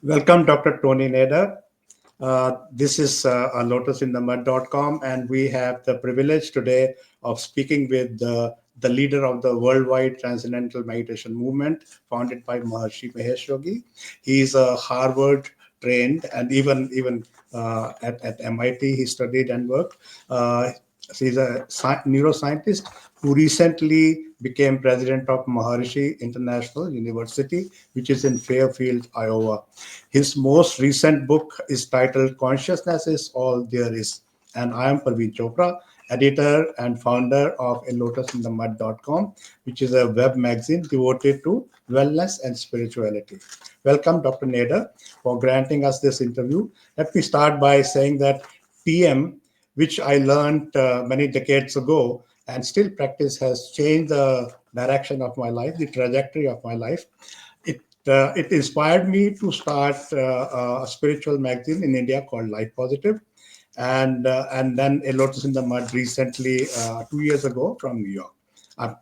Welcome, Dr. Tony Nader. This is lotusinthemud.com, and we have the privilege today of speaking with the leader of the worldwide transcendental meditation movement, founded by Maharishi Mahesh Yogi. He's a Harvard trained, and even at MIT he studied and worked. He's a neuroscientist who recently became president of Maharishi International University, which is in Fairfield, Iowa. His most recent book is titled Consciousness is All There Is. And I am Parveen Chopra, editor and founder of lotusinthemud.com, which is a web magazine devoted to wellness and spirituality. Welcome, Dr. Nader, for granting us this interview. Let me start by saying that TM, which I learned many decades ago and still practice, has changed the direction of my life, the trajectory of my life. It inspired me to start a spiritual magazine in India called Life Positive, and then a Lotus in the Mud recently 2 years ago from New York. I'm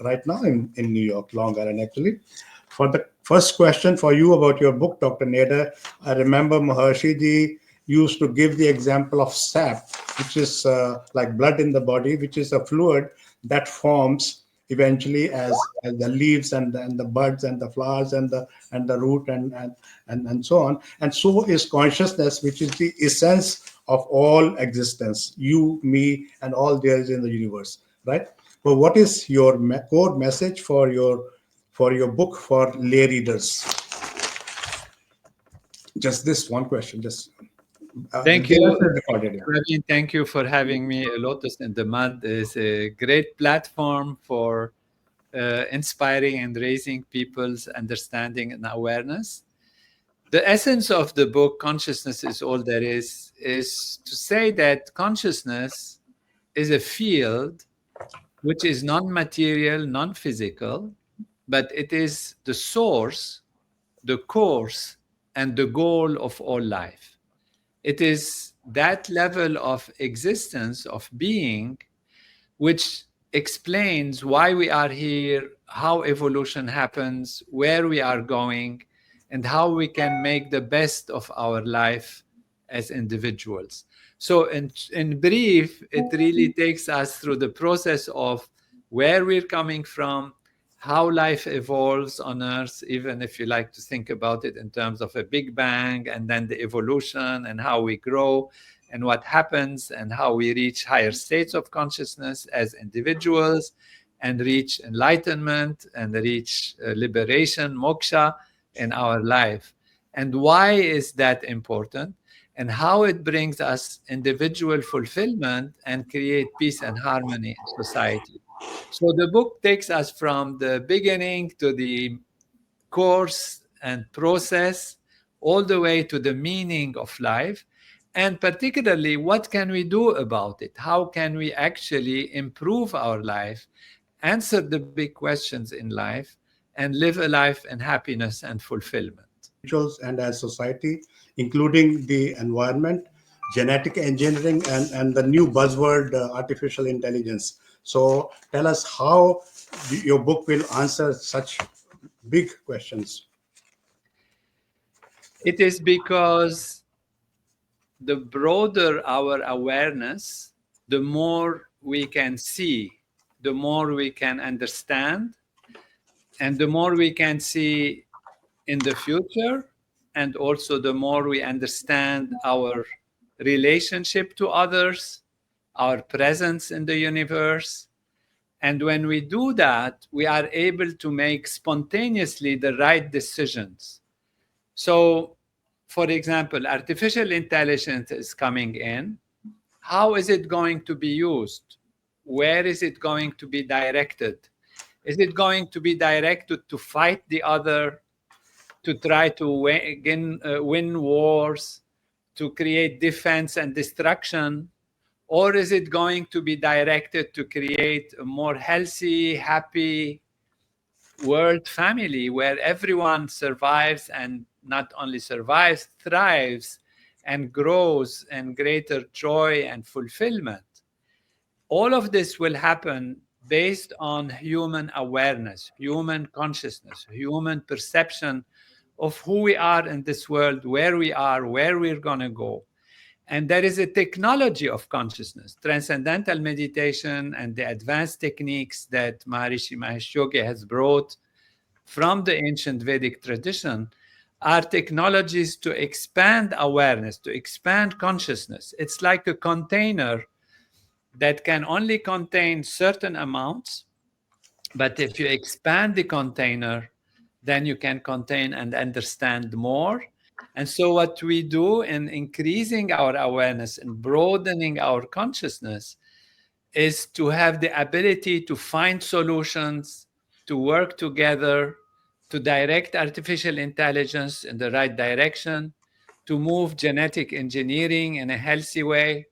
right now in New York, Long Island actually. For the first question for you about your book, Dr. Nader, I remember Maharishi ji used to give the example of sap, which is like blood in the body, which is a fluid that forms eventually as the leaves and the buds and the flowers and the root and so on. And so is consciousness, which is the essence of all existence, you, me, and all there is in the universe, right? Well, what is your core message for your book for lay readers? Just this one question. Just Thank you, Praveen. Thank you for having me. Lotus in the Mud is a great platform for inspiring and raising people's understanding and awareness. The essence of the book, Consciousness is All There Is to say that consciousness is a field which is non-material, non-physical, but it is the source, the course, and the goal of all life. It is that level of existence, of being, which explains why we are here, how evolution happens, where we are going, and how we can make the best of our life as individuals. So in brief, it really takes us through the process of where we're coming from, how life evolves on Earth, even if you like to think about it in terms of a big bang, and then the evolution and how we grow and what happens and how we reach higher states of consciousness as individuals and reach enlightenment and reach liberation, moksha in our life. And why is that important? And how it brings us individual fulfillment and create peace and harmony in society. So the book takes us from the beginning to the course and process all the way to the meaning of life, and particularly what can we do about it? How can we actually improve our life, answer the big questions in life, and live a life in happiness and fulfillment? And as society, including the environment, genetic engineering, and the new buzzword, artificial intelligence. So tell us how your book will answer such big questions. It is because the broader our awareness, the more we can see, the more we can understand, and the more we can see in the future, and also the more we understand our relationship to others, our presence in the universe. And when we do that, we are able to make spontaneously the right decisions. So, for example, artificial intelligence is coming in. How is it going to be used? Where is it going to be directed? Is it going to be directed to fight the other, to try to win wars, to create defense and destruction? Or is it going to be directed to create a more healthy, happy world family where everyone survives, and not only survives, thrives and grows in greater joy and fulfillment? All of this will happen based on human awareness, human consciousness, human perception of who we are in this world, where we are, where we're going to go. And there is a technology of consciousness, transcendental meditation, and the advanced techniques that Maharishi Mahesh Yogi has brought from the ancient Vedic tradition are technologies to expand awareness, to expand consciousness. It's like a container that can only contain certain amounts, but if you expand the container, then you can contain and understand more. And so, what we do in increasing our awareness and broadening our consciousness is to have the ability to find solutions, to work together, to direct artificial intelligence in the right direction, to move genetic engineering in a healthy way,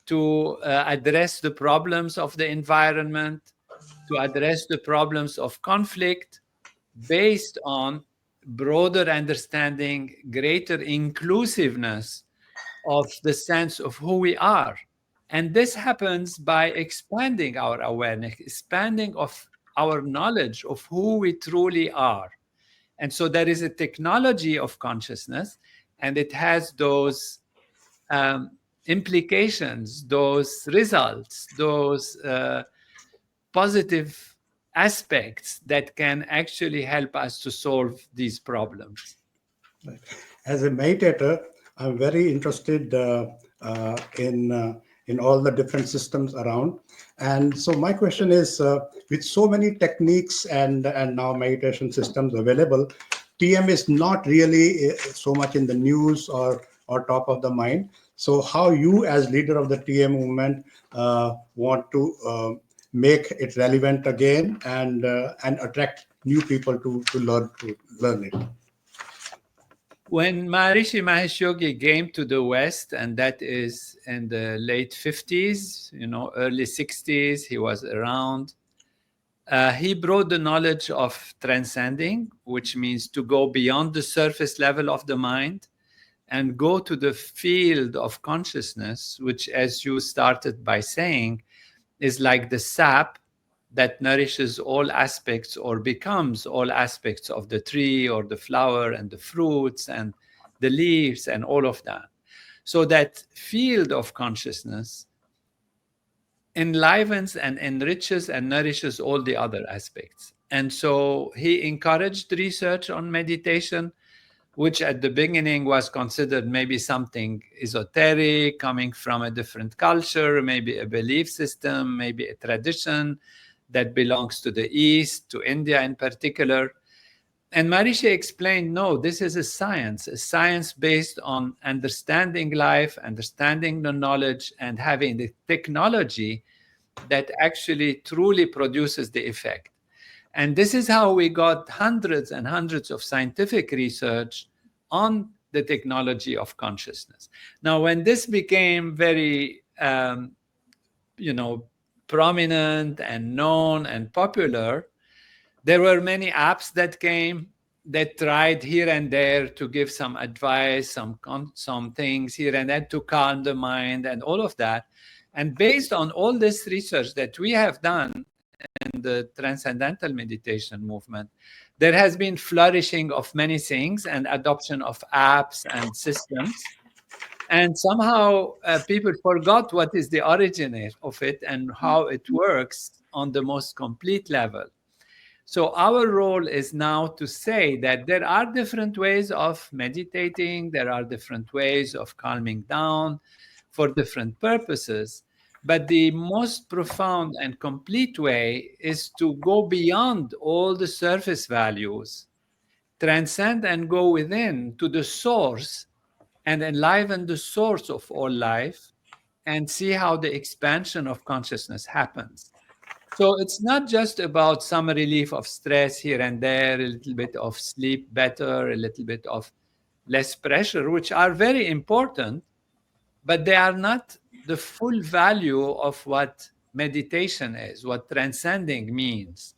to address the problems of the environment, to address the problems of conflict based on broader understanding, greater inclusiveness of the sense of who we are. And this happens by expanding our awareness, expanding of our knowledge of who we truly are. And so there is a technology of consciousness, and it has those implications, those results, those positive aspects that can actually help us to solve these problems. As a meditator, I'm very interested in all the different systems around. And so my question is, with so many techniques and now meditation systems available, TM is not really so much in the news or top of the mind. So how you as leader of the TM movement want to make it relevant again and attract new people to learn it? When Maharishi Mahesh Yogi came to the West, and that is in the late 50s, early 60s, he was around. He brought the knowledge of transcending, which means to go beyond the surface level of the mind and go to the field of consciousness, which, as you started by saying, is like the sap that nourishes all aspects or becomes all aspects of the tree or the flower and the fruits and the leaves and all of that. So that field of consciousness enlivens and enriches and nourishes all the other aspects. And so he encouraged research on meditation, which at the beginning was considered maybe something esoteric, coming from a different culture, maybe a belief system, maybe a tradition that belongs to the East, to India in particular. And Maharishi explained, no, this is a science based on understanding life, understanding the knowledge, and having the technology that actually truly produces the effect. And this is how we got hundreds and hundreds of scientific research on the technology of consciousness. Now, when this became very, prominent and known and popular, there were many apps that came that tried here and there to give some advice, some things here and there to calm the mind and all of that. And based on all this research that we have done in the transcendental meditation movement, there has been flourishing of many things and adoption of apps and systems. And somehow people forgot what is the origin of it and how it works on the most complete level. So our role is now to say that there are different ways of meditating, there are different ways of calming down for different purposes. But the most profound and complete way is to go beyond all the surface values, transcend and go within to the source and enliven the source of all life and see how the expansion of consciousness happens. So it's not just about some relief of stress here and there, a little bit of sleep better, a little bit of less pressure, which are very important, but they are not the full value of what meditation is, what transcending means.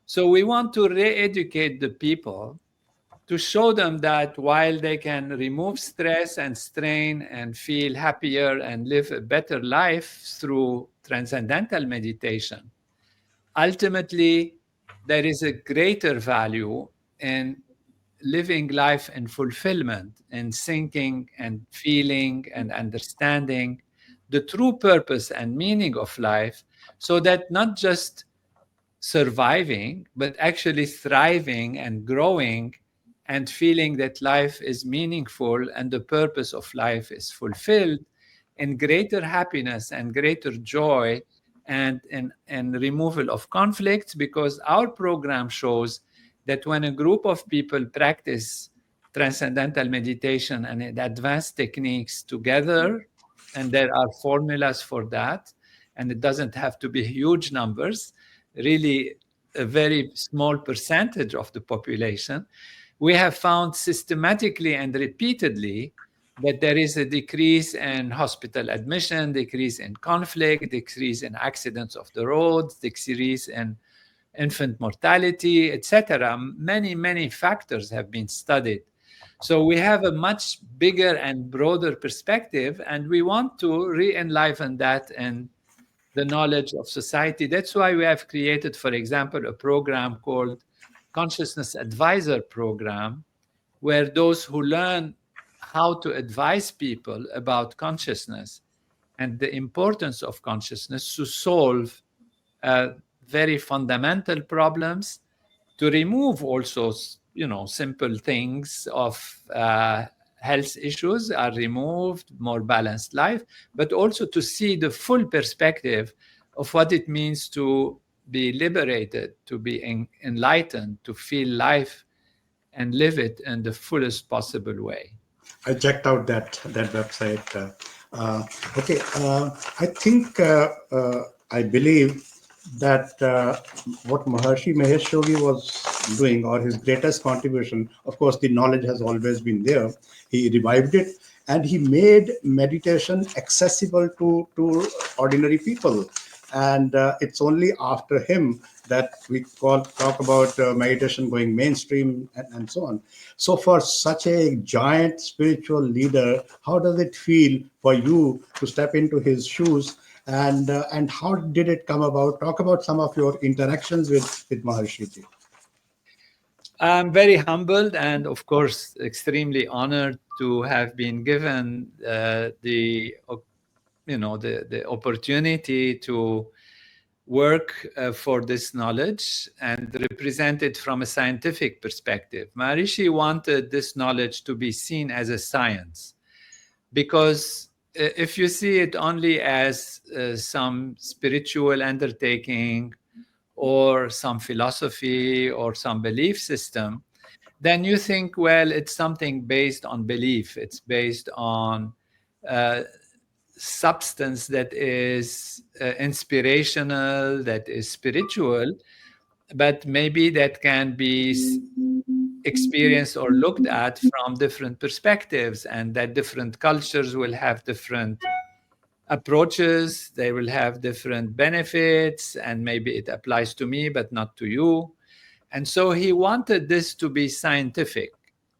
So we want to re-educate the people to show them that while they can remove stress and strain and feel happier and live a better life through transcendental meditation, ultimately there is a greater value in living life in fulfillment, in thinking and feeling and understanding the true purpose and meaning of life, so that not just surviving, but actually thriving and growing and feeling that life is meaningful and the purpose of life is fulfilled in greater happiness and greater joy and removal of conflicts. Because our program shows that when a group of people practice transcendental meditation and advanced techniques together, and there are formulas for that, and it doesn't have to be huge numbers, really a very small percentage of the population, we have found systematically and repeatedly that there is a decrease in hospital admission, decrease in conflict, decrease in accidents of the roads, decrease in infant mortality, etc. Many, many factors have been studied. So we have a much bigger and broader perspective, and we want to re-enliven that in the knowledge of society. That's why we have created, for example, a program called Consciousness Advisor Program, where those who learn how to advise people about consciousness and the importance of consciousness to solve very fundamental problems, to remove also, simple things of health issues are removed, more balanced life, but also to see the full perspective of what it means to be liberated, to be enlightened, to feel life and live it in the fullest possible way. I checked out that website. Okay, I think I believe that what Maharishi Mahesh Yogi was doing, or his greatest contribution, of course, the knowledge has always been there. He revived it, and he made meditation accessible to ordinary people. And it's only after him that we talk about meditation going mainstream, and so on. So for such a giant spiritual leader, how does it feel for you to step into his shoes, and how did it come about? Talk about some of your interactions with Maharishi ji. I'm very humbled and, of course, extremely honored to have been given the opportunity to work for this knowledge and represent it from a scientific perspective. Maharishi wanted this knowledge to be seen as a science, because if you see it only as some spiritual undertaking or some philosophy or some belief system, then you think, well, it's something based on belief. It's based on substance that is inspirational, that is spiritual, but maybe that can be experienced or looked at from different perspectives, and that different cultures will have different approaches, they will have different benefits, and maybe it applies to me but not to you. And so he wanted this to be scientific,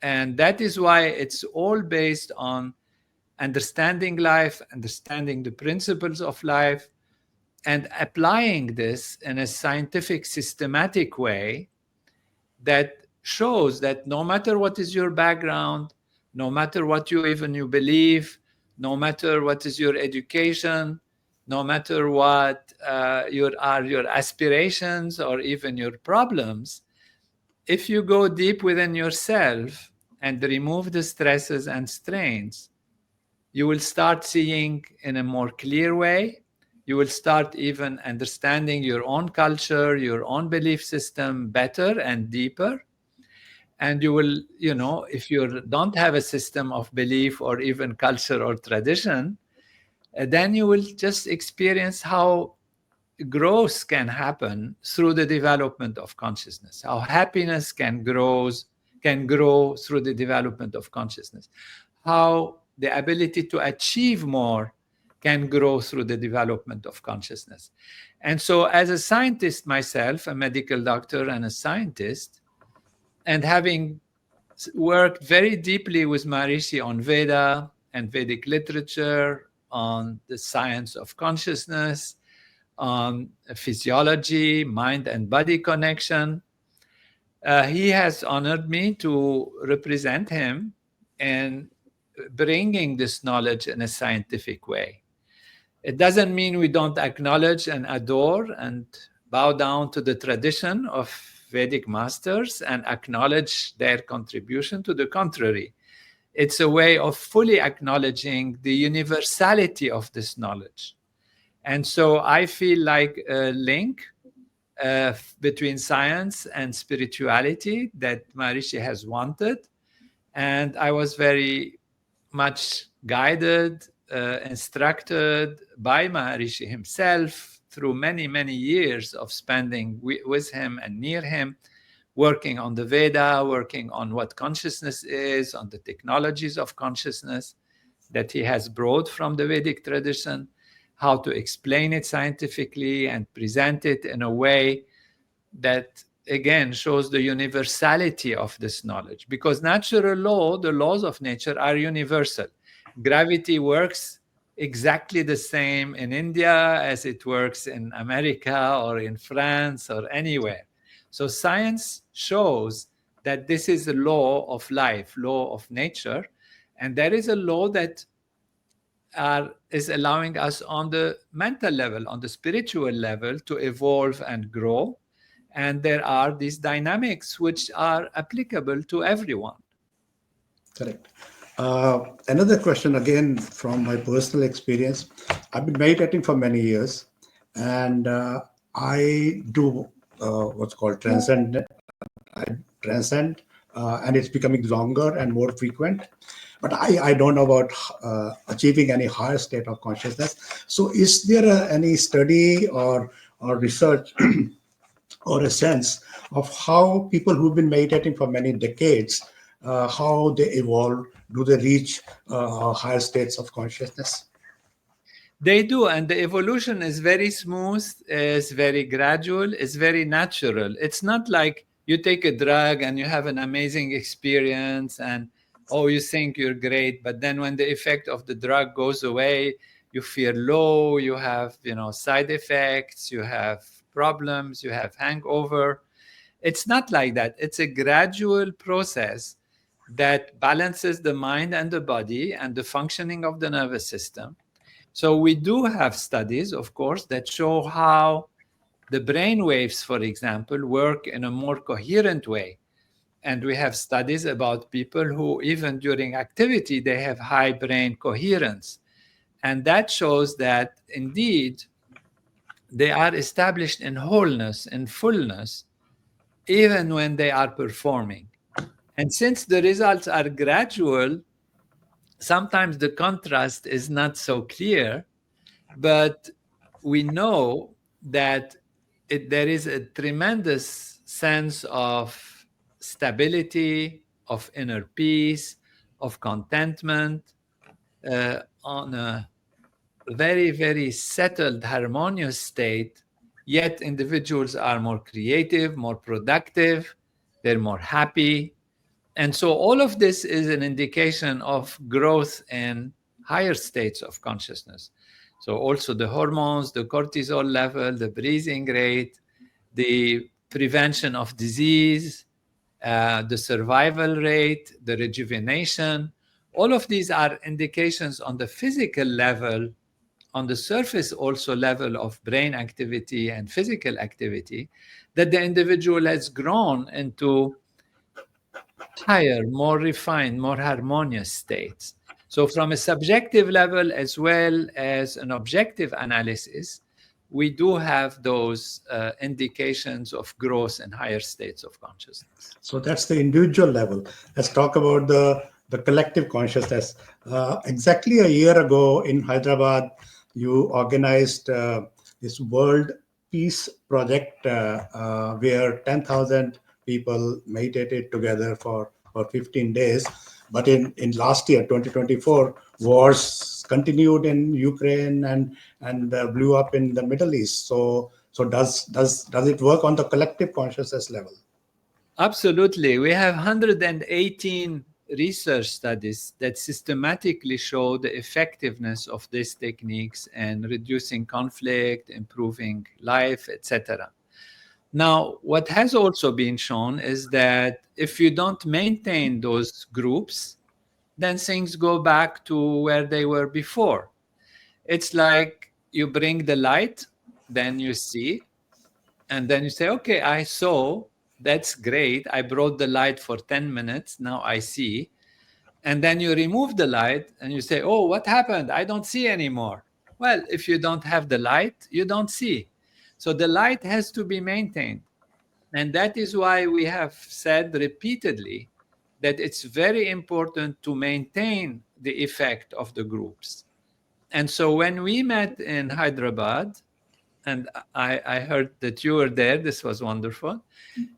and that is why it's all based on understanding life, understanding the principles of life, and applying this in a scientific, systematic way that shows that no matter what is your background, no matter what you believe, no matter what is your education, no matter what your aspirations or even your problems, if you go deep within yourself and remove the stresses and strains, you will start seeing in a more clear way. You will start even understanding your own culture, your own belief system better and deeper. And you will, if you don't have a system of belief or even culture or tradition, then you will just experience how growth can happen through the development of consciousness, how happiness can grow through the development of consciousness, how the ability to achieve more can grow through the development of consciousness. And so, as a scientist myself, a medical doctor and a scientist, and having worked very deeply with Maharishi on Veda and Vedic literature, on the science of consciousness, on physiology, mind and body connection, He has honored me to represent him in bringing this knowledge in a scientific way. It doesn't mean we don't acknowledge and adore and bow down to the tradition of Vedic masters and acknowledge their contribution. To the contrary, it's a way of fully acknowledging the universality of this knowledge. And so I feel like a link between science and spirituality that Maharishi has wanted. And I was very much guided, instructed by Maharishi himself through many, many years of spending with him and near him, working on the Veda, working on what consciousness is, on the technologies of consciousness that he has brought from the Vedic tradition, how to explain it scientifically and present it in a way that again shows the universality of this knowledge. Because natural law, the laws of nature, are universal. Gravity works exactly the same in India as it works in America or in France or anywhere. So science shows that this is a law of life, law of nature, and there is a law that is allowing us on the mental level, on the spiritual level, to evolve and grow. And there are these dynamics which are applicable to everyone. Correct. Another question, again, from my personal experience. I've been meditating for many years, and I do what's called transcend, and it's becoming longer and more frequent. But I don't know about achieving any higher state of consciousness. So, is there any study or research or a sense of how people who've been meditating for many decades, how they evolve? Do they reach higher states of consciousness? They do, and the evolution is very smooth, is very gradual, is very natural. It's not like you take a drug and you have an amazing experience and oh, you think you're great, but then when the effect of the drug goes away, you feel low, you have, side effects, you have problems, you have hangover. It's not like that. It's a gradual process that balances the mind and the body and the functioning of the nervous system. So we do have studies, of course, that show how the brain waves, for example, work in a more coherent way. And we have studies about people who, even during activity, they have high brain coherence. And that shows that indeed they are established in wholeness, in fullness, even when they are performing. And since the results are gradual, sometimes the contrast is not so clear, but we know that there is a tremendous sense of stability, of inner peace, of contentment, on a very, very settled, harmonious state. Yet individuals are more creative, more productive, they're more happy. And so all of this is an indication of growth in higher states of consciousness. So also the hormones, the cortisol level, the breathing rate, the prevention of disease, the survival rate, the rejuvenation, all of these are indications on the physical level, on the surface also level of brain activity and physical activity, that the individual has grown into higher, more refined, more harmonious states. So from a subjective level as well as an objective analysis, we do have those indications of growth in higher states of consciousness. So that's the individual level. Let's talk about the collective consciousness. Exactly a year ago in Hyderabad, you organized this World Peace Project where 10,000 people meditated together for 15 days. But in last year, 2024, wars continued in Ukraine and blew up in the Middle East. So does it work on the collective consciousness level? Absolutely. We have 118 research studies that systematically show the effectiveness of these techniques in reducing conflict, improving life, etc. Now, what has also been shown is that if you don't maintain those groups, then things go back to where they were before. It's like you bring the light, then you see, and then you say, okay, I saw, that's great. I brought the light for 10 minutes, now I see. And then you remove the light and you say, oh, what happened? I don't see anymore. Well, if you don't have the light, you don't see. So the light has to be maintained. And that is why we have said repeatedly that it's very important to maintain the effect of the groups. And so when we met in Hyderabad, and I heard that you were there, this was wonderful.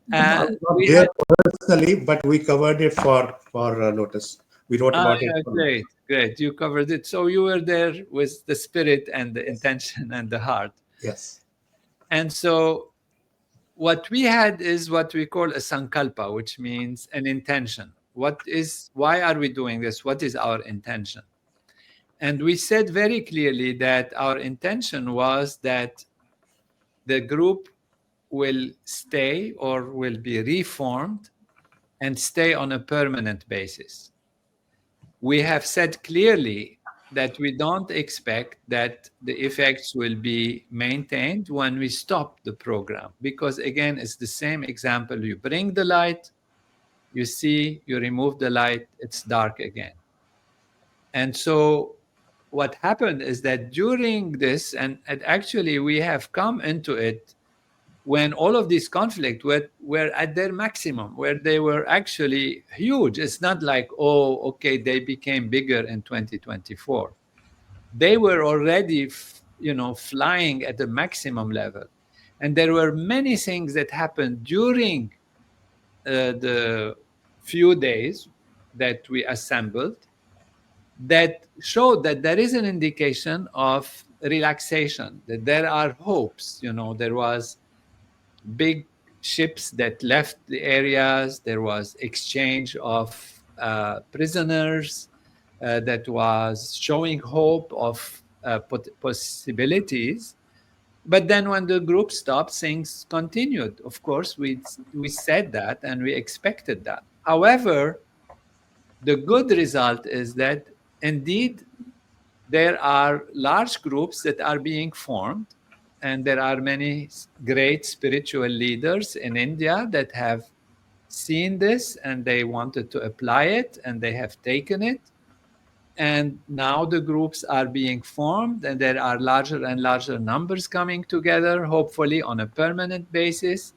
Not We there had, personally, but we covered it for Lotus. We wrote about it. yeah, great, great. You covered it. So you were there with the spirit and the intention and the heart. Yes. And so what we had is what we call a sankalpa, which means an intention. Why are we doing this? What is our intention? And we said very clearly that our intention was that the group will stay or will be reformed and stay on a permanent basis. We have said clearly that we don't expect that the effects will be maintained when we stop the program, because again, it's the same example. You bring the light, you see, you remove the light, it's dark again. And so what happened is that during this, and actually we have come into it when all of these conflicts were at their maximum, where they were actually huge. It's not like, oh, okay, they became bigger in 2024. They were already, flying at the maximum level. And there were many things that happened during the few days that we assembled that showed that there is an indication of relaxation, that there are hopes. There was big ships that left the areas. There was exchange of prisoners that was showing hope of possibilities. But then when the group stopped, things continued. Of course, we said that and we expected that. However, the good result is that indeed there are large groups that are being formed, and there are many great spiritual leaders in India that have seen this and they wanted to apply it and they have taken it. And now the groups are being formed and there are larger and larger numbers coming together, hopefully on a permanent basis.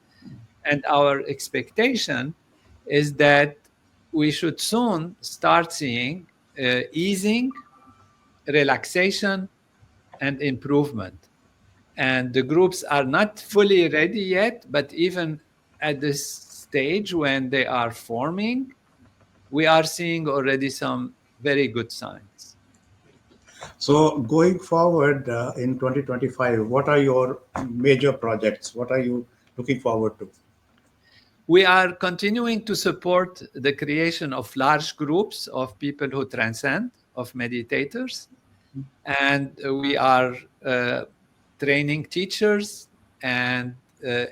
And our expectation is that we should soon start seeing easing, relaxation, and improvement. And the groups are not fully ready yet, but even at this stage when they are forming, we are seeing already some very good signs. So going forward in 2025, what are your major projects? What are you looking forward to? We are continuing to support the creation of large groups of people who transcend, of meditators. And we are training teachers and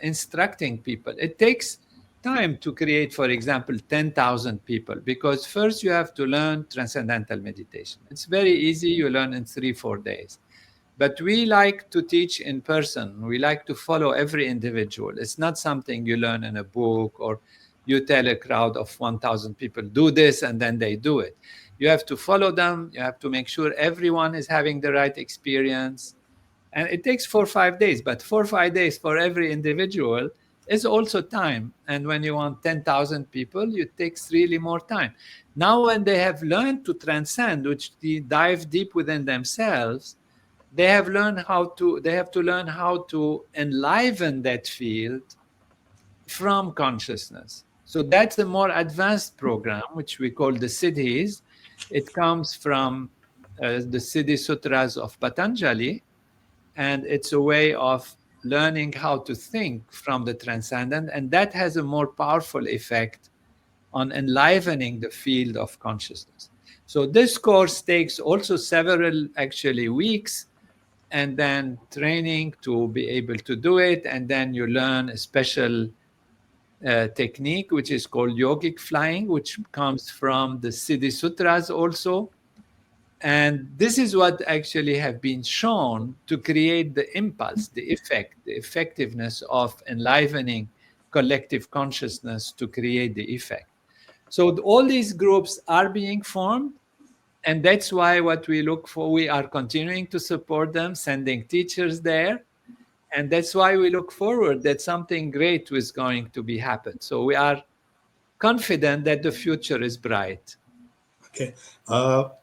instructing people. It takes time to create, for example, 10,000 people, because first you have to learn transcendental meditation. It's very easy, you learn in 3-4 days. But we like to teach in person. We like to follow every individual. It's not something you learn in a book or you tell a crowd of 1,000 people, do this, and then they do it. You have to follow them. You have to make sure everyone is having the right experience. And it takes 4 or 5 days, but 4 or 5 days for every individual is also time. And when you want 10,000 people, it takes really more time. Now, when they have learned to transcend, which they dive deep within themselves, they have to learn how to enliven that field from consciousness. So that's a more advanced program, which we call the Siddhis. It comes from the Siddhi Sutras of Patanjali, and it's a way of learning how to think from the transcendent, and that has a more powerful effect on enlivening the field of consciousness. So this course takes also several actually weeks, and then training to be able to do it. And then you learn a special technique, which is called yogic flying, which comes from the Siddhi Sutras also. And this is what actually have been shown to create the impulse, the effect, the effectiveness of enlivening collective consciousness to create the effect. So all these groups are being formed, and that's why what we look for, we are continuing to support them, sending teachers there. And that's why we look forward that something great is going to be happen. So we are confident that the future is bright. Okay.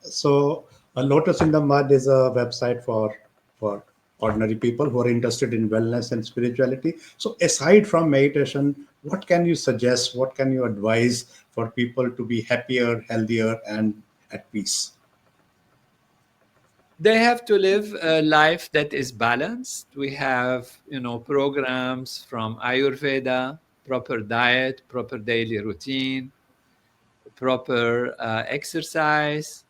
So Lotus in the Mud is a website for ordinary people who are interested in wellness and spirituality. So aside from meditation, what can you suggest? What can you advise for people to be happier, healthier, and at peace? They have to live a life that is balanced. We have, programs from Ayurveda, proper diet, proper daily routine, proper exercise,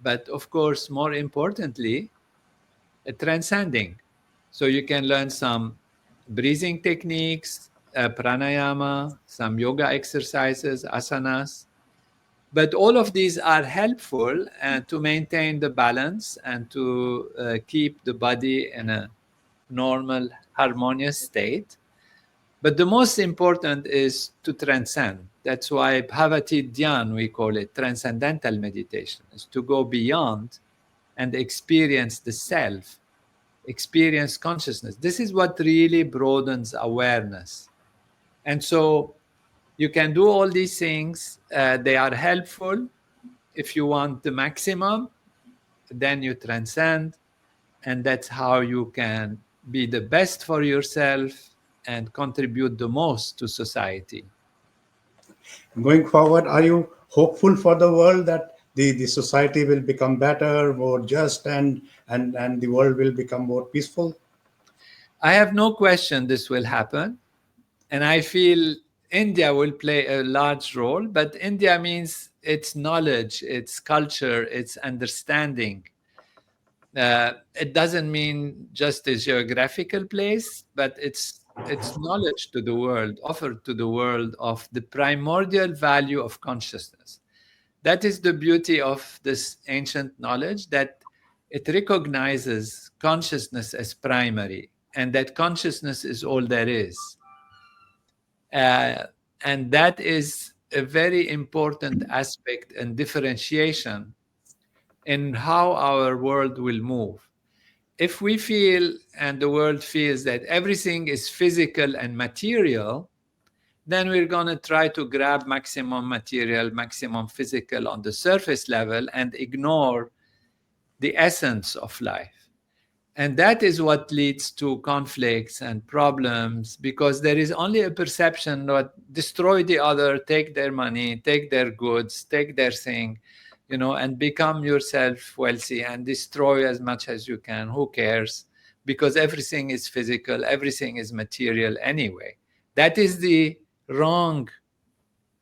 but of course, more importantly, transcending. So you can learn some breathing techniques, pranayama, some yoga exercises, asanas. But all of these are helpful to maintain the balance and to keep the body in a normal, harmonious state. But the most important is to transcend. That's why Bhavati Dhyan, we call it, transcendental meditation, is to go beyond and experience the self, experience consciousness. This is what really broadens awareness. And so you can do all these things. They are helpful. If you want the maximum, then you transcend. And that's how you can be the best for yourself and contribute the most to society. Going forward, are you hopeful for the world that the society will become better, more just, and the world will become more peaceful? I have no question this will happen. And I feel India will play a large role, but India means its knowledge, its culture, its understanding. It doesn't mean just a geographical place, but it's knowledge to the world, offered to the world of the primordial value of consciousness. That is the beauty of this ancient knowledge, that it recognizes consciousness as primary and that consciousness is all there is. And that is a very important aspect and differentiation in how our world will move. If we feel and the world feels that everything is physical and material, then we're going to try to grab maximum material, maximum physical on the surface level and ignore the essence of life. And that is what leads to conflicts and problems, because there is only a perception that destroy the other, take their money, take their goods, take their thing, and become yourself wealthy and destroy as much as you can. Who cares? Because everything is physical, everything is material anyway. That is the wrong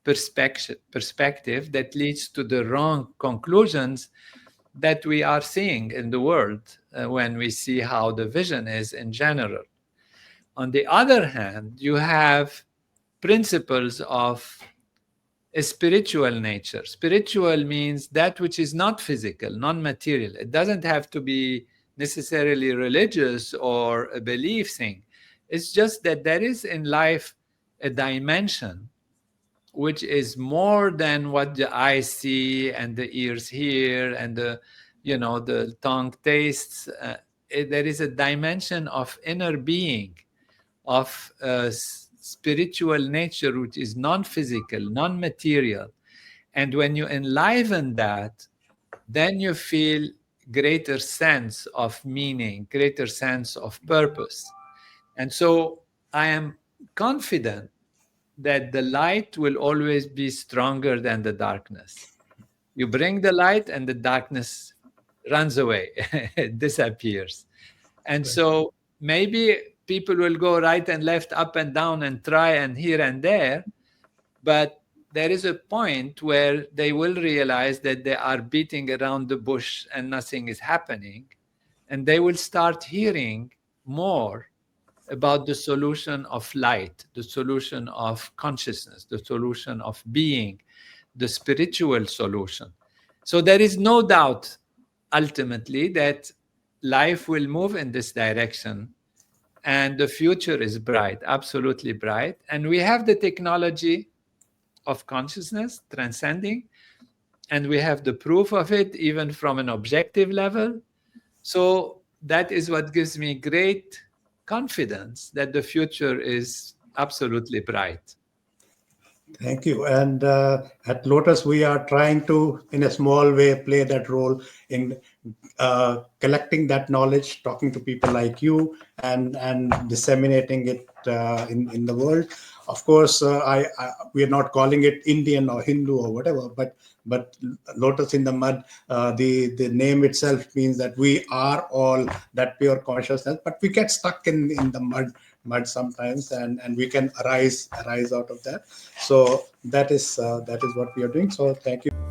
perspective that leads to the wrong conclusions that we are seeing in the world when we see how the vision is in general. On the other hand, you have principles of a spiritual nature. Spiritual means that which is not physical, non-material. It doesn't have to be necessarily religious or a belief thing. It's just that there is in life a dimension which is more than what the eyes see and the ears hear and the tongue tastes. There is a dimension of inner being, of spiritual nature, which is non-physical, non-material. And when you enliven that, then you feel greater sense of meaning, greater sense of purpose. And so I am confident that the light will always be stronger than the darkness. You bring the light and the darkness runs away, it disappears. And so maybe people will go right and left, up and down, and try and here and there. But there is a point where they will realize that they are beating around the bush and nothing is happening. and they will start hearing more about the solution of light, the solution of consciousness, the solution of being, the spiritual solution. So there is no doubt ultimately that life will move in this direction, and the future is bright, absolutely bright. And we have the technology of consciousness transcending, and we have the proof of it even from an objective level. So that is what gives me great confidence that the future is absolutely bright. Thank you. And at Lotus, we are trying to, in a small way, play that role in collecting that knowledge, talking to people like you, and disseminating it in the world. Of course, we are not calling it Indian or Hindu or whatever, but Lotus in the Mud, the name itself means that we are all that pure consciousness, but we get stuck in the mud sometimes, and we can arise out of that. So that is what we are doing. So thank you.